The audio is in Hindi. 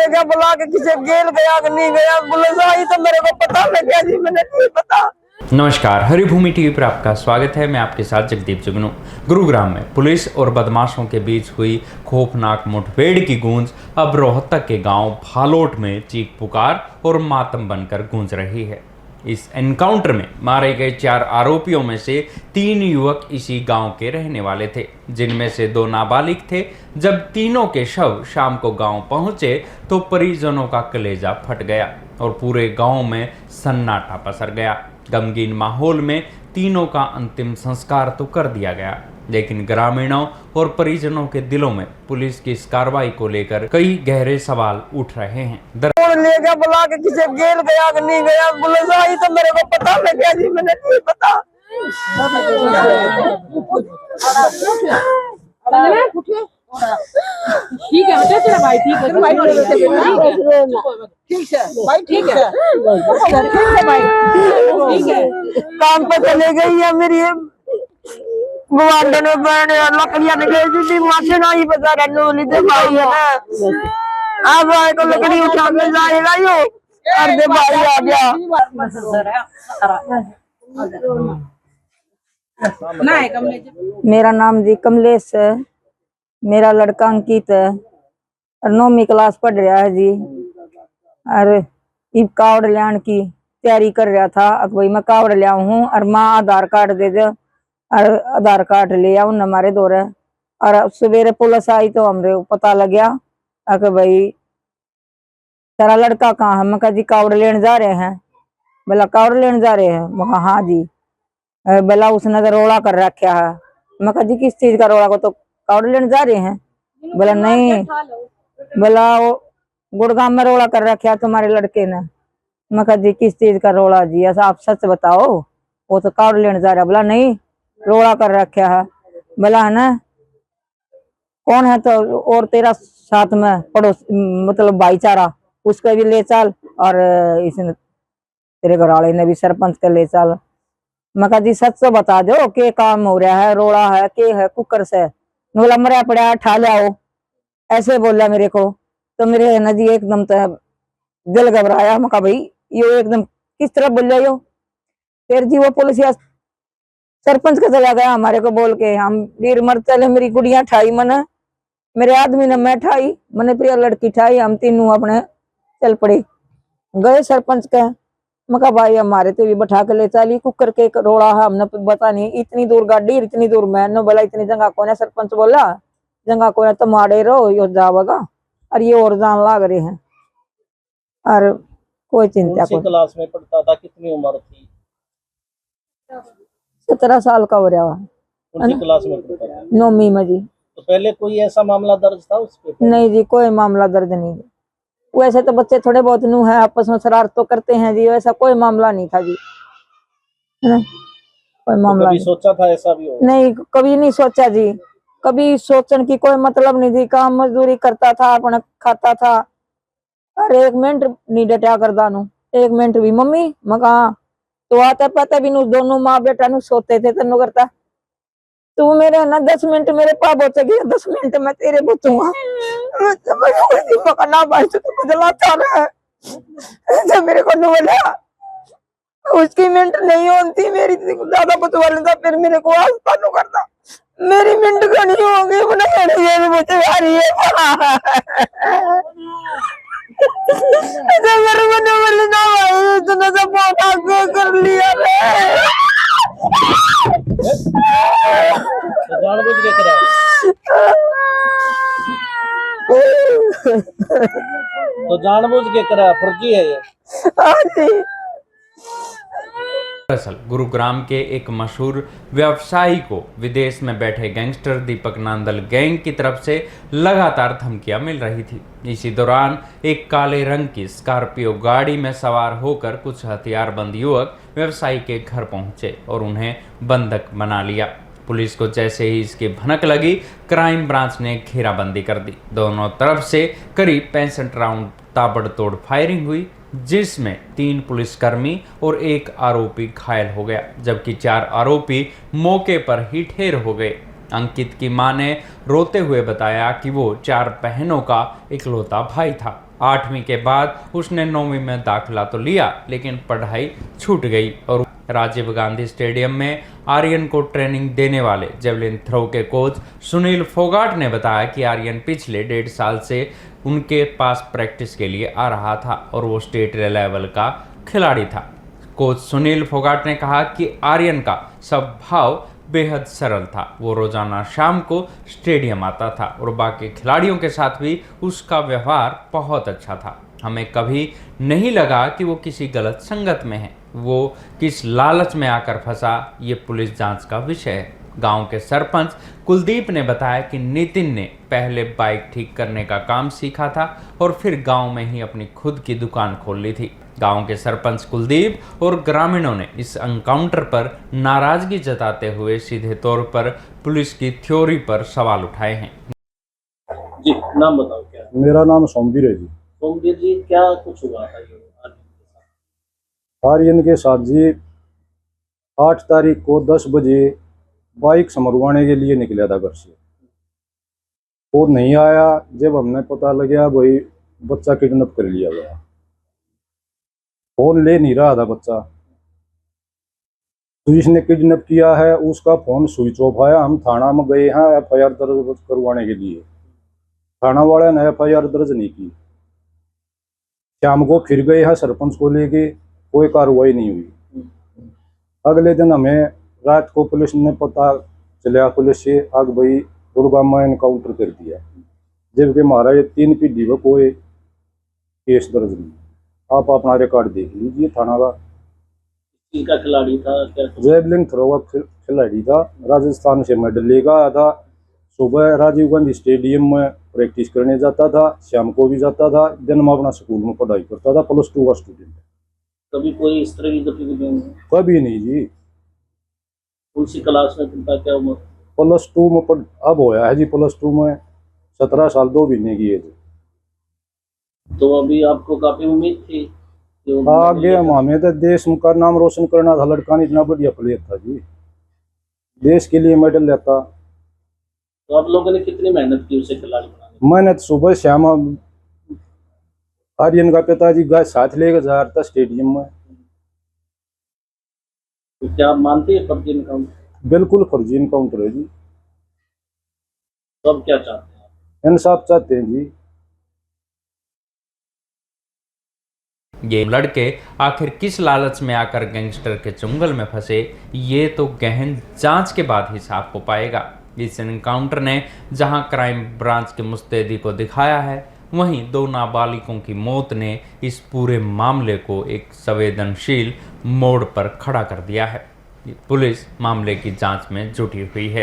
लेके बुला के किसी जेल गया कि नहीं गया, पुलिस आई तो मेरे को पता लग गया जी, मैंने नहीं पता। नमस्कार, हरिभूमि टीवी पर आपका स्वागत है। मैं आपके साथ जगदीप जुगनू। गुरुग्राम में पुलिस और बदमाशों के बीच हुई खौफनाक मुठभेड़ की गूंज अब रोहतक के गांव भालोट में चीख पुकार और मातम बनकर गूंज रही है। इस एनकाउंटर में मारे गए 4 आरोपियों में से 3 युवक इसी गांव के रहने वाले थे, जिनमें से 2 नाबालिग थे। जब तीनों के शव शाम को गांव पहुंचे तो परिजनों का कलेजा फट गया और पूरे गांव में सन्नाटा पसर गया। गमगीन माहौल में तीनों का अंतिम संस्कार तो कर दिया गया, लेकिन ग्रामीणों और परिजनों के दिलों में पुलिस की इस कार्रवाई को लेकर कई गहरे सवाल उठ रहे हैं। लेके बुला के किसी जेल गया कि नहीं गया, पुलिस आई तो मेरे को पता लग गया जी, मैंने नहीं पता। ठीक है बेटा, तेरा भाई ठीक है, भाई ठीक है, ठीक है भाई, ठीक है, ठीक है भाई, ठीक है। काम पे चले गई है मेरी गुआंढन बहन, लकड़ियां निकली थी माथे ना ही बता रही थे भाई है ना। अब भाई को लकड़ी उठा के जाएगा यो, अर्धे भाई आ गया। मेरा नाम जी कमलेश है, मेरा लड़का अंकित है और 9वीं क्लास पढ़ रहा है जी। और इब कावड़ लियान की तैयारी कर रहा था। अब भाई मैं कावड़ लिया हूँ और माँ आधार कार्ड दे दे, और आधार कार्ड ले आओ न हमारे दौरे। और सवेरे पुलिस आई तो हमरे पता लग गया कि भाई तेरा लड़का कहाँ है। मैं कहा जी कावड़ लेने जा रहे हैं। बोला कावड़ लेने जा रहे हैं? मैं कहा हाँ जी। बोला उसने तो रोड़ा कर रखा है। मैं कहा जी किस चीज का रोड़ा? को तो कावड़ लेने जा रहे हैं। बोला नहीं, बोला वो गुड़गांव में रोड़ा कर रखा है तुम्हारे लड़के ने। मैं कहा जी किस चीज का रोड़ा जी? ऐसा आप सच बताओ, वो तो कावड़ लेने जा रहा है। बोला नहीं, रोड़ा कर रखा है। बोला है ना, कौन है? तो और तेरा साथ में पड़ोस मतलब भाईचारा, उसका भी ले चल, और इसने तेरे घर वाले ने भी सरपंच का ले चल। मैं कहा जी सच तो बता दो के काम हो रहा है, रोड़ा है के है कुकर से? बोला मरा पड़ा ठा लाओ, ऐसे बोला मेरे को। तो मेरे ना जी एकदम तो दिल घबराया। मैं कहा भाई यो एकदम किस तरह बोल रहे हो? फिर जी वो पुलिस सरपंच का चला गया हमारे को बोल के, हम वीर मर चले। मेरी गुड़िया ठाई मैंने, मेरे आदमी ने मैं ठाई, मैंने प्रिया लड़की ठाई, हम तीनों अपने चल पड़े गए सरपंच के। मैं कहा भाई हमारे तो भी बैठा के ले चली, कुकर के रोड़ा है, हमने बता नहीं इतनी दूर गाड़ी इतनी दूर। मैंने बोला इतनी जगह कौन है? सरपंच बोला जगह कौन है, तो मारे रहो यो जावगा, और ये और जान लाग रहे हैं। और कोई चिंता को। क्लास में पढ़ता था, कितनी उम्र थी? 17 साल का हो रहा है। कौन सी क्लास में पढ़ता था? 9वीं में जी। तो पहले कोई ऐसा मामला दर्ज था उस पे? नहीं जी, कोई मामला दर्ज नहीं। वैसे तो बच्चे थोड़े बहुत नू है, आपस में शरारत तो करते हैं जी, वैसा कोई मामला नहीं था जी, है ना? कोई मामला कभी नहीं सोचा था ऐसा भी हो? नहीं, कभी नहीं सोचा जी। कभी सोचने की कोई मतलब नहीं थी। काम मजदूरी करता था, अपना खाता था, और 1 मिनट नहीं डटा कर दानू, 1 मिनट भी। मम्मी मैं कहा तो आता पता भी नहीं, दोनों माँ बेटा नु सोते थे तेनों करता। तू मेरे ना 10 मिनट मेरे पास बचेगी, 10 मिनट मैं तेरे बचूंगा। ना भाई तो बदलाता रहा है, मेरे को बोला उसकी मिनट नहीं होती, मेरी ज्यादा बचवा लेता, फिर मेरे को आज पानू करता। मेरी मिनट का नहीं होगी, मुझे आ रही है। मेरे को ना बोलना भाई, इतना सा बहुत कर लिया तो जानबूझ के करा? तो जानबूझ के करा, फर्जी है ये? दरअसल गुरुग्राम के एक मशहूर व्यवसायी को विदेश में बैठे गैंगस्टर दीपक नांदल गैंग की तरफ से लगातार धमकियां मिल रही थी। इसी दौरान एक काले रंग की स्कॉर्पियो गाड़ी में सवार होकर कुछ हथियारबंद युवक व्यवसायी के घर पहुंचे और उन्हें बंधक बना लिया। पुलिस को जैसे ही इसकी भनक लगी, क्राइम ब्रांच ने घेराबंदी कर दी। दोनों तरफ से करीब 65 राउंड ताबड़तोड़ फायरिंग हुई, जिसमें 3 पुलिसकर्मी और 1 आरोपी घायल हो गया, जबकि 4 आरोपी मौके पर ही ढेर हो गए। अंकित की मां ने रोते हुए बताया कि वो 4 बहनों का इकलौता भाई था। 8वीं के बाद उसने 9वीं में दाखिला तो लिया, लेकिन पढ़ाई छूट गई और राजीव गांधी स्टेडियम में आर्यन को ट्रेनिंग देने वाले जेवलिन थ्रो के कोच सुनील फोगाट ने बताया कि आर्यन पिछले 1.5 साल से उनके पास प्रैक्टिस के लिए आ रहा था और वो स्टेट लेवल का खिलाड़ी था। कोच सुनील फोगाट ने कहा कि आर्यन का स्वभाव बेहद सरल था। वो रोजाना शाम को स्टेडियम आता था और बाकी खिलाड़ियों के साथ भी उसका व्यवहार बहुत अच्छा था। हमें कभी नहीं लगा कि वो किसी गलत संगत में है। वो किस लालच में आकर फंसा, ये पुलिस जांच का विषय है। गांव के सरपंच कुलदीप ने बताया कि नितिन ने पहले बाइक ठीक करने का काम सीखा था और फिर गांव में ही अपनी खुद की दुकान खोल ली थी। गांव के सरपंच कुलदीप और ग्रामीणों ने इस एनकाउंटर पर नाराजगी जताते हुए सीधे तौर पर पुलिस की थ्योरी पर सवाल उठाए हैं। जी, नाम बताओ क्या है? मेरा नाम सोमवीर है जी। सोमवीर जी, क्या कुछ हुआ था ये आर्यन के साथ जी 8 तारीख को 10 बजे बाइक समरवाने के लिए निकला था घर से और नहीं आया। जब हमने पता लगा भाई बच्चा किडनैप कर लिया गया, फोन ले नहीं रहा था बच्चा, तो जिसने किडनैप किया है उसका फोन स्विच ऑफ आया। हम थाना में गए हैं FIR दर्ज करवाने के लिए, थाना वाले ने FIR दर्ज नहीं की। शाम को फिर गए हैं सरपंच को लेके, कोई कार्रवाई नहीं हुई। अगले दिन हमें रात को पुलिस ने पता चला पुलिस से आग भाई गुड़गांव में एनकाउंटर कर दिया, जबकि हमारा ये 3 पीढ़ी में कोई केस दर्ज नहीं। आप अपना रिकॉर्ड देख लीजिए थाना का। का खिलाड़ी था क्या? जेवलिन थ्रो का खिलाड़ी था, राजस्थान से मेडल लेकर आया था। सुबह राजीव गांधी स्टेडियम में प्रैक्टिस करने जाता था, शाम को भी जाता था, दिन में अपना स्कूल में पढ़ाई करता था। +2 का स्टूडेंट। कभी कोई इस तरह की गतिविधियां कभी नहीं जी। कौन सी क्लास में था, क्या उम्र? +2 में अब होया है जी, +2 में 17 साल 2 महीने की एज। तो अभी आपको काफी उम्मीद थी कि वो आगे हमें तो देश का नाम रोशन करना था। लड़का ने इतना बढ़िया प्लेयर था जी, देश के लिए मेडल लेता। तो आप लोगों ने कितनी मेहनत की उसे खिलाड़ी बनाने में? मैंने तो सुबह शाम आर्यन का पिताजी गाय साथ लेकर जा रहा था स्टेडियम में। तो क्या आप मानते हैं फर्जी एनकाउंटर? बिल्कुल फर्जी एनकाउंटर है जी। तो अब क्या चाहते हैं? इंसाफ चाहते हैं जी। ये लड़के आखिर किस लालच में आकर गैंगस्टर के चुंगल में फंसे, ये तो गहन जांच के बाद ही साफ हो पाएगा। इस एनकाउंटर ने जहां क्राइम ब्रांच के मुस्तैदी को दिखाया है, वहीं 2 नाबालिगों की मौत ने इस पूरे मामले को एक संवेदनशील मोड़ पर खड़ा कर दिया है। पुलिस मामले की जांच में जुटी हुई है।